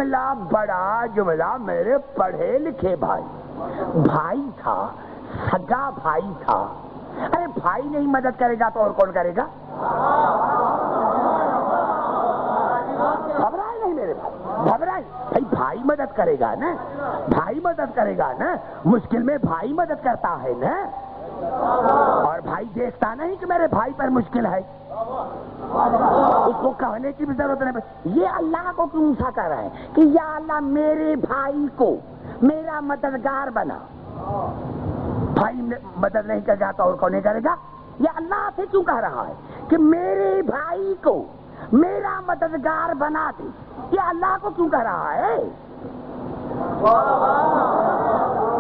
جملہ بڑا جملہ میرے پڑھے لکھے بھائی تھا، سگا بھائی تھا. ارے بھائی نہیں مدد کرے گا تو اور کون کرے گا؟ گھبرائے نہیں میرے بھائی، گھبرائے بھائی مدد کرے گا نا، بھائی مدد کرے گا نا، مشکل میں بھائی مدد کرتا ہے نا. اور بھائی دیکھتا نہیں کہ میرے بھائی پر مشکل ہے، اس کو کہنے کی بھی ضرورت نہیں. یہ اللہ کو کیوں ایسا کر رہا ہے کہ یا اللہ میرے بھائی کو میرا مددگار بنا؟ بھائی مدد نہیں کرے گا تو اور کون کرے گا؟ یہ اللہ سے کیوں کہہ رہا ہے کہ میرے بھائی کو میرا مددگار بنا دے؟ یہ اللہ کو کیوں کہہ رہا ہے؟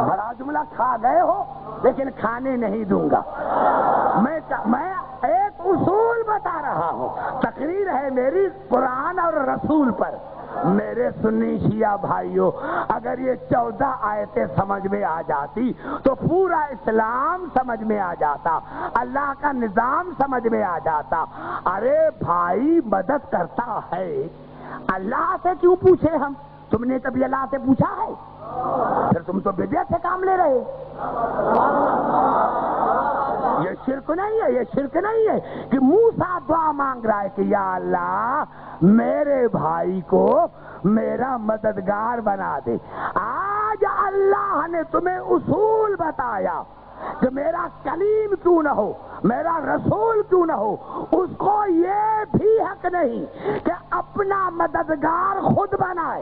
بڑا جملہ کھا گئے ہو لیکن کھانے نہیں دوں گا. میں ایک اصول بتا رہا ہوں، تقریر ہے میری قرآن اور رسول پر. میرے سنی شیعہ بھائیوں، اگر یہ 14 آیتیں سمجھ میں آ جاتی تو پورا اسلام سمجھ میں آ جاتا، اللہ کا نظام سمجھ میں آ جاتا. ارے بھائی مدد کرتا ہے، اللہ سے کیوں پوچھے ہم؟ تم نے کبھی اللہ سے پوچھا ہے؟ پھر تم تو بدعت سے کام لے رہے. یہ شرک نہیں ہے، یہ شرک نہیں ہے کہ موسیٰ دعا مانگ رہا ہے کہ یا اللہ میرے بھائی کو میرا مددگار بنا دے. آج اللہ نے تمہیں اصول بتایا کہ میرا کلیم کیوں نہ ہو، میرا رسول کیوں نہ ہو، اس کو یہ بھی حق نہیں کہ اپنا مددگار خود بنائے.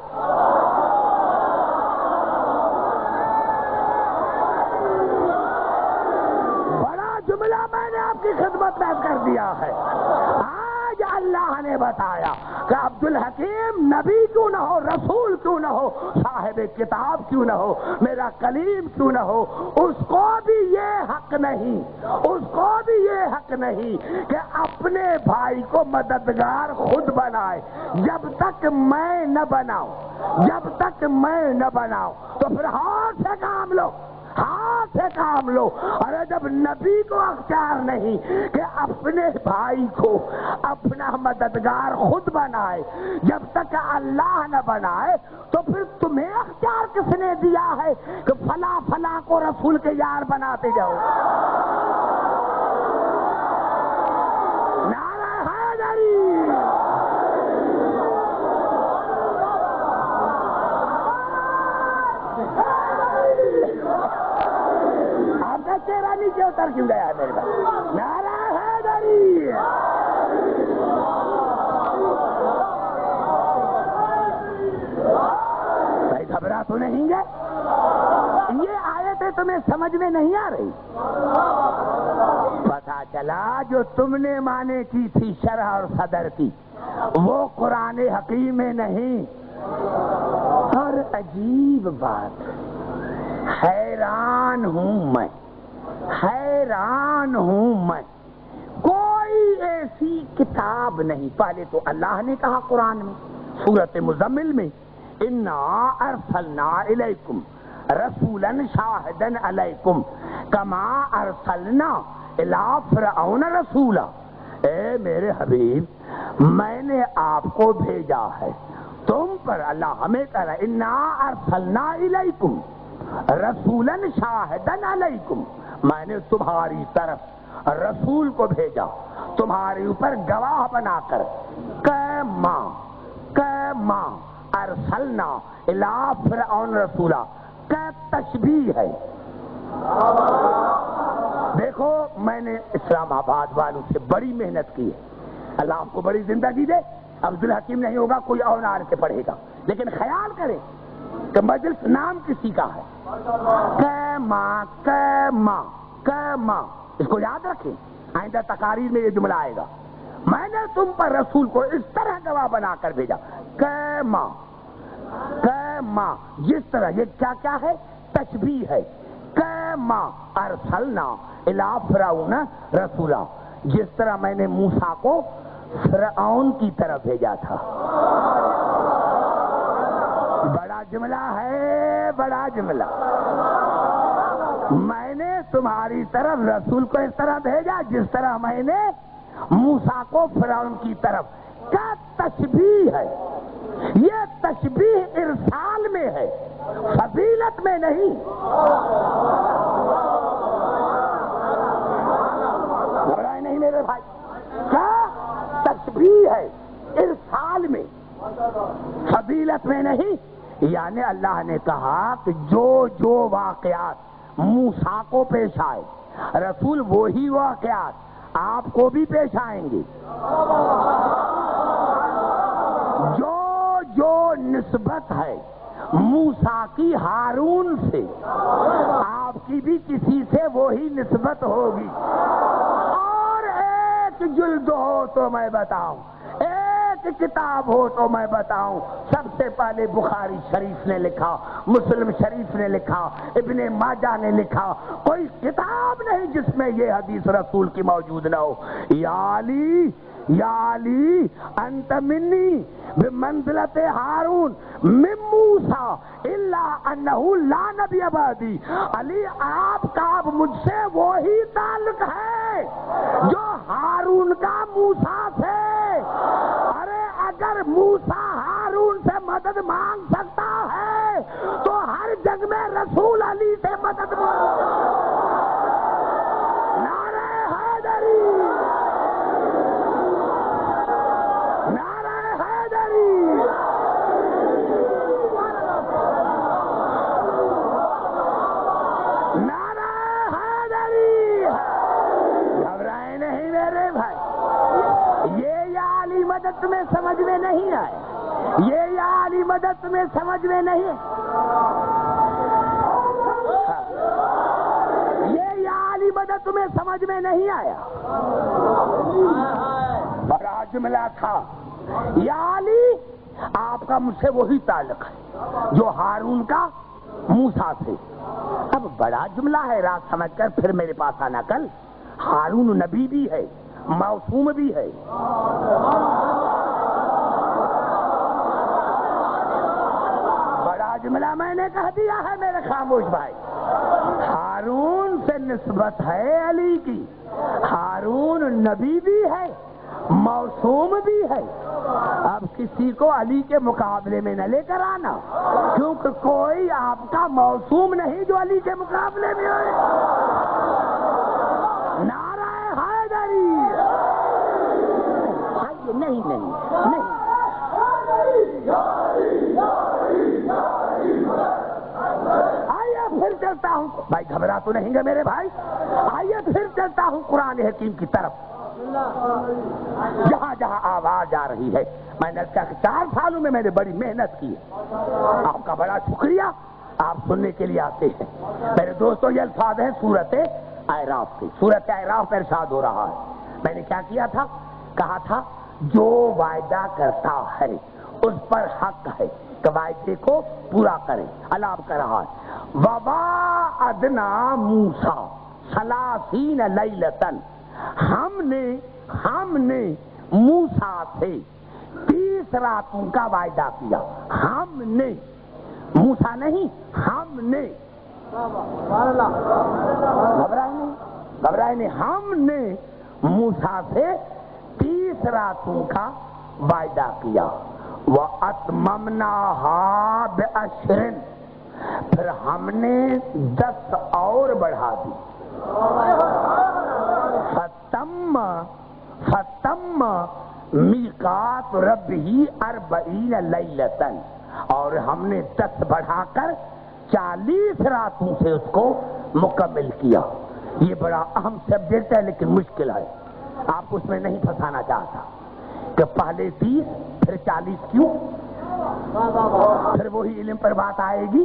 جملہ میں نے آپ کی خدمت میں کر دیا ہے. آج اللہ نے بتایا کہ عبد الحکیم نبی کیوں نہ ہو، رسول کیوں نہ ہو، صاحب کتاب کیوں نہ ہو، میرا کلیم کیوں نہ ہو، اس کو بھی یہ حق نہیں، اس کو بھی یہ حق نہیں کہ اپنے بھائی کو مددگار خود بنائے. جب تک میں نہ بناؤں، جب تک میں نہ بناؤں تو پھر ہاتھ سے کام لو، ہاتھ سے کام لو. ارے جب نبی کو اختیار نہیں کہ اپنے بھائی کو اپنا مددگار خود بنائے، جب تک اللہ نہ بنائے تو پھر تمہیں اختیار کس نے دیا ہے کہ فلاں فلاں کو رسول کے یار بناتے جاؤ؟ نعرہ حیدری! چہرہ نیچے اتر کیوں گیا ہے میرے پاس؟ نعرہ حیدری! بھائی گھبرا تو نہیں گے؟ یہ آیتیں تمہیں سمجھ میں نہیں آ رہی؟ پتا چلا جو تم نے مانے کی تھی شرح اور صدر کی، وہ قرآن حکیم میں نہیں. اور عجیب بات، حیران ہوں میں، حیران ہوں میں، کوئی ایسی کتاب نہیں. پہلے تو اللہ نے کہا قرآن میں سورۃ مزمل میں، انا ارسلنا الیکم رسولا شاہدا علیکم کما ارسلنا الی فرعون رسولا. اے میرے حبیب، میں نے آپ کو بھیجا ہے تم پر. اللہ ہمیں کہہ رہا ہے انا ارسلنا الیکم رسولا شاہدا علیکم، میں نے تمہاری طرف رسول کو بھیجا تمہارے اوپر گواہ بنا کر. کما ارسلنا الی فرعون رسولا کا تشبیہ ہے. دیکھو میں نے اسلام آباد والوں سے بڑی محنت کی ہے، اللہ آپ کو بڑی زندگی دے. عبد الحکیم نہیں ہوگا کوئی اور آن کے پڑھے گا، لیکن خیال کریں کہ مجلس نام کسی کا ہے. کما اس کو یاد رکھیں، آئندہ تقاریر میں یہ جملہ آئے گا. میں نے تم پر رسول کو اس طرح گواہ بنا کر بھیجا. کما جس طرح، یہ کیا ہے؟ تشبیہ ہے. کما ارسلنا الی فرعون رسولا، جس طرح میں نے موسیٰ کو فرعون کی طرف بھیجا تھا. بڑا جملہ ہے، بڑا جملہ. میں نے تمہاری طرف رسول کو اس طرح بھیجا جس طرح میں نے موسیٰ کو فرعون کی طرف. کا تشبیہ ہے. یہ تشبیہ ارسال میں ہے، فضیلت میں نہیں۔ گھبرائے نہیں میرے بھائی، کیا تشبیہ ہے ارسال میں، فضیلت میں نہیں۔ یعنی اللہ نے کہا کہ جو جو واقعات موسیٰ کو پیش آئے رسول وہی واقعات آپ کو بھی پیش آئیں گے۔ جو جو نسبت ہے موسیٰ کی ہارون سے آپ کی بھی کسی سے وہی نسبت ہوگی۔ اور ایک جلد ہو تو میں بتاؤں، ایک کتاب ہو تو میں بتاؤں، سب سے پہلے بخاری شریف نے لکھا، مسلم شریف نے لکھا، ابن ماجہ نے لکھا، کوئی کتاب نہیں جس میں یہ حدیث رسول کی موجود نہ ہو۔ یا علی انت منی بمنزلت ہارون من موسیٰ الا انہ لا نبی بعدی۔ علی آپ کا اب مجھ سے وہی تعلق ہے جو ہارون کا موسیٰ سے۔ ارے اگر موسیٰ ہارون سے مدد مانگ سکتا ہے تو ہر جنگ میں رسول علی سے مدد مانگ۔ نعرہ حیدری، نعرہ حیدری، نعرہ حیدری۔ گھبرائے نہیں میرے بھائی، یہ یا علی مدد تمہیں سمجھ میں نہیں آئے، یہ یا علی مدد تمہیں سمجھ میں نہیں، یہ یا علی مدد تمہیں سمجھ میں نہیں آیا۔ بڑا جملہ تھا، یا علی آپ کا مجھ سے وہی تعلق ہے جو ہارون کا موسیٰ سے۔ اب بڑا جملہ ہے، رات سمجھ کر پھر میرے پاس آنا کل۔ ہارون نبی بھی ہے، معصوم بھی ہے۔ بڑا جملہ میں نے کہہ دیا ہے میرے خاموش بھائی۔ ہارون سے نسبت ہے علی کی، ہارون نبی بھی ہے، معصوم بھی ہے۔ اب کسی کو علی کے مقابلے میں نہ لے کر آنا، کیونکہ کوئی آپ کا معصوم نہیں جو علی کے مقابلے میں آئے۔ نعرہ حیدری، نہیں نہیں نہیں، آئیے پھر چلتا ہوں بھائی، گھبرا تو نہیں گا میرے بھائی، آئیے پھر چلتا ہوں قرآن حکیم کی طرف۔ جہاں جہاں آواز آ رہی ہے، میں نے کہا کہ 4 سالوں میں نے بڑی محنت کی ہے، آپ کا بڑا شکریہ، آپ سننے کے لیے آتے ہیں۔ میرے دوستوں یہ الفاظ ہیں سورۃ اعراف کے، سورۃ اعراف میں ارشاد ہو رہا ہے۔ میں نے کیا کیا تھا؟ کہا تھا جو وعدہ کرتا ہے اس پر حق ہے کہ وعدے کو پورا کرے۔ اللہ آپ کہہ رہا ہے وَوَعَدْنَا مُوسَىٰ 30 لَيْلَةً، ہم نے موسیٰ سے 30 راتوں کا وعدہ کیا۔ ہم نے، موسیٰ نہیں، ہم نے، گھبرائے نہیں، ہم نے موسیٰ سے 30 راتوں کا وعدہ کیا۔ وَأَتْمَمْنَاهَا بِعَشْرٍ، پھر ہم نے 10 اور بڑھا دی۔ فَتَمَّ مِيقَاتُ رَبِّهِ 40 لَيْلَةً، اور ہم نے 10 بڑھا کر 40 راتوں سے اس کو مکمل کیا۔ یہ بڑا اہم سبجیکٹ ہے لیکن مشکل ہے، آپ کو اس میں نہیں پھنسانا چاہتا کہ پہلے 30 پھر 40 کیوں، پھر وہی علم پر بات آئے گی۔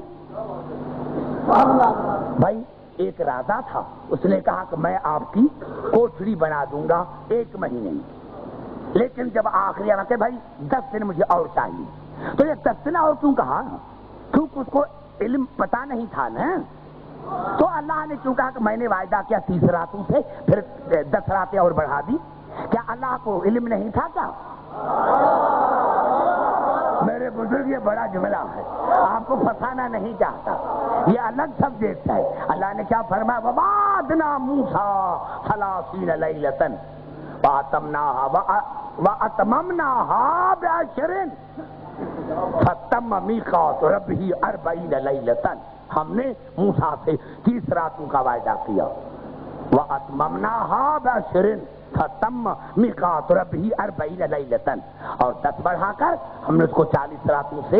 بھائی ایک راجا تھا، اس نے کہا کہ میں آپ کی کوٹھڑی بنا دوں گا 1 مہینے میں، لیکن جب آخری آنا کہ بھائی 10 دن مجھے اور چاہیے، تو یہ 10 دن اور کیوں کہا؟ کیونکہ اس کو علم پتا نہیں تھا نا۔ تو اللہ نے کیوں کہا کہ میں نے وعدہ کیا 30 راتوں سے، پھر 10 راتیں اور بڑھا دی؟ کیا اللہ کو علم نہیں تھا کیا؟ میرے بزرگ یہ بڑا جملہ ہے، آپ کو پھنسانا نہیں چاہتا، یہ الگ سبجیکٹ ہے۔ اللہ نے کیا فرمایا؟ وَوَعَدْنَا مُوسَىٰ 30 لَيْلَةً فَأَتَمْنَاهَا وَأَتْمَمْنَاهَا بِعَشْرٍ فَتَمَّ مِيقَاتُ رَبِّهِ 40 لَيْلَةً، ہم نے موسیٰ سے 30 راتوں کا وعدہ کیا. وَأَتْمَمْنَاهَا بِعَشْرٍ فَتَمَّ مِيقَاتُ رَبِّهِ 40 لَيْلَةً، اور 10 بڑھا کر ہم نے اس کو 40 راتوں سے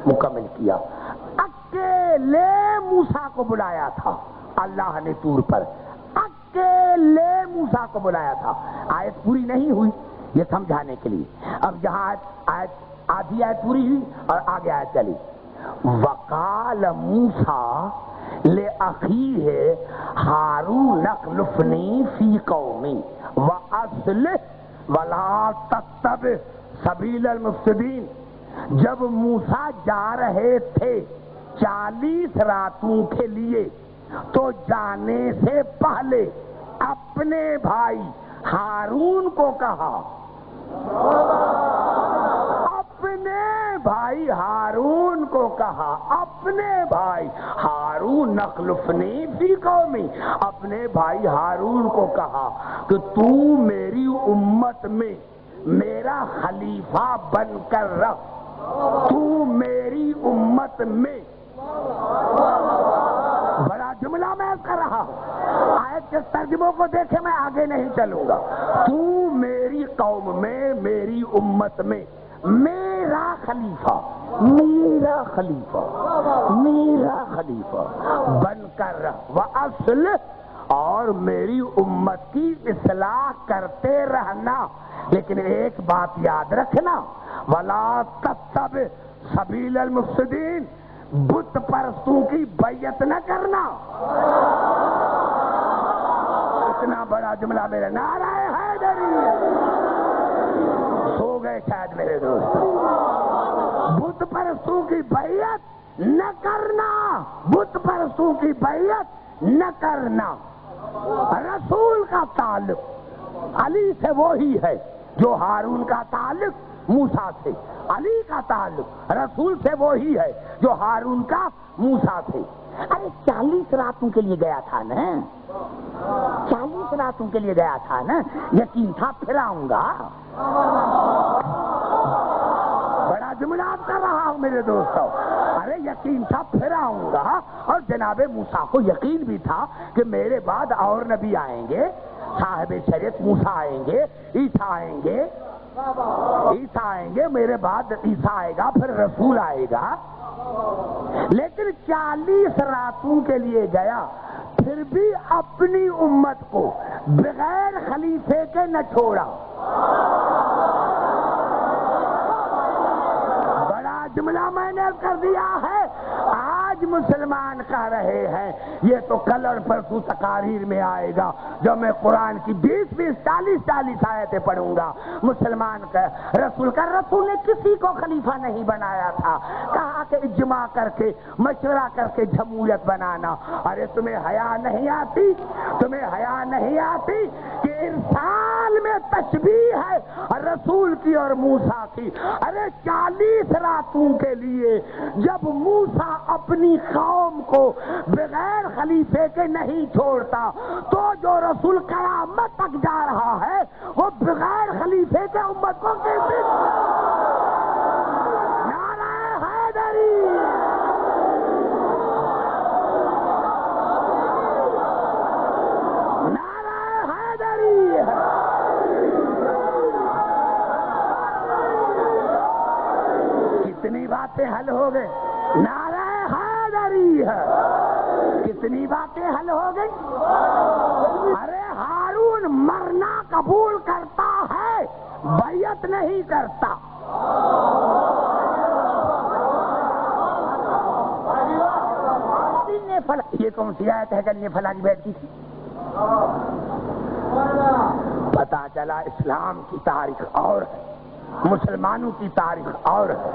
مکمل کیا. اکیلے موسیٰ کو بلایا تھا اللہ نے طور پر، اکیلے موسیٰ کو بلایا تھا. آیت پوری نہیں ہوئی یہ سمجھانے کے لیے. اب جہاں آیت آدھی آیت پوری ہوئی اور آگے آیت چلی. وقال موسیٰ لأخیہ ہارون اخلفنی فی قومی وأصلح ولا تتبع سبیل المفسدین. جب موسیٰ جا رہے تھے 40 راتوں کے لیے تو جانے سے پہلے اپنے بھائی ہارون کو کہا، اپنے بھائی ہارون کو کہا، اپنے بھائی ہارون اخلفنی فی قومی، اپنے بھائی ہارون کو کہا کہ تو میری امت میں میرا خلیفہ بن کر رہ، تو میری امت میں. بڑا جملہ میں کر رہا ہوں، آیت کے ترجموں کو دیکھے میں آگے نہیں چلوں گا. تو میری قوم میں میری امت میں میرا خلیفہ، میرا خلیفہ، میرا خلیفہ بن کر رہ، وَأَصْلِحْ، اور میری امت کی اصلاح کرتے رہنا. لیکن ایک بات یاد رکھنا، وَلَا تَتَّبِعْ سَبِيلَ الْمُفْسِدِينَ، بت پرستوں کی بیعت نہ کرنا. اتنا بڑا جملہ میرے نعرہ حیدری. سو گئے شاید میرے دوست. بت پرستوں کی بیعت نہ کرنا، بت پرستوں کی بیعت نہ کرنا. رسول کا تعلق علی سے وہی ہے جو ہارون کا تعلق موسیٰ سے. علی کا تعلق رسول سے وہی ہے جو ہارون کا موسیٰ سے. ارے 40 راتوں کے لیے گیا تھا نا، 40 راتوں کے لیے گیا تھا نا، یقین تھا پھر آؤں گا. بڑا جملہ کر رہا ہوں میرے دوستوں. ارے یقین تھا پھر آؤں گا، اور جناب موسیٰ کو یقین بھی تھا کہ میرے بعد اور نبی آئیں گے، صاحب شریعت موسیٰ آئیں گے، عیسیٰ آئیں گے، عیسیٰ آئیں گے، میرے بعد عیسیٰ آئے گا، پھر رسول آئے گا. لیکن 40 راتوں کے لیے گیا، پھر بھی اپنی امت کو بغیر خلیفے کے نہ چھوڑا. بڑا جملہ میں نے کر دیا ہے. آج مسلمان کہہ رہے ہیں، یہ تو کل اور پرسوں تقاریر میں آئے گا جب میں قرآن کی 20 40 آیتیں پڑھوں گا. مسلمان کا رسول نے کسی کو خلیفہ نہیں بنایا تھا، کہا کہ اجماع کر کے مشورہ کر کے جمہوریت بنانا. ارے تمہیں حیا نہیں آتی؟ تمہیں حیا نہیں آتی کہ ارسال میں تشبیہ ہے رسول کی اور موسیٰ کی. ارے 40 راتوں کے لیے جب موسیٰ اپنی قوم کو بغیر خلیفے کے نہیں چھوڑتا، تو جو رسول قیامت تک جا رہا ہے وہ بغیر خلیفے کے امت کو کیسے؟ نعرہ حیدری. نعرہ حیدری. کتنی باتیں حل ہو گئے. نعرہ حیدری ہے. کتنی باتیں حل ہو گئی. ارے ہارون مرنا قبول کرتا ہے، بیعت نہیں کرتا. یہ کون سی آیت ہے کہ یہ فلاں کی بیعت کی تھی؟ پتا چلا اسلام کی تاریخ اور ہے، مسلمانوں کی تاریخ اور ہے.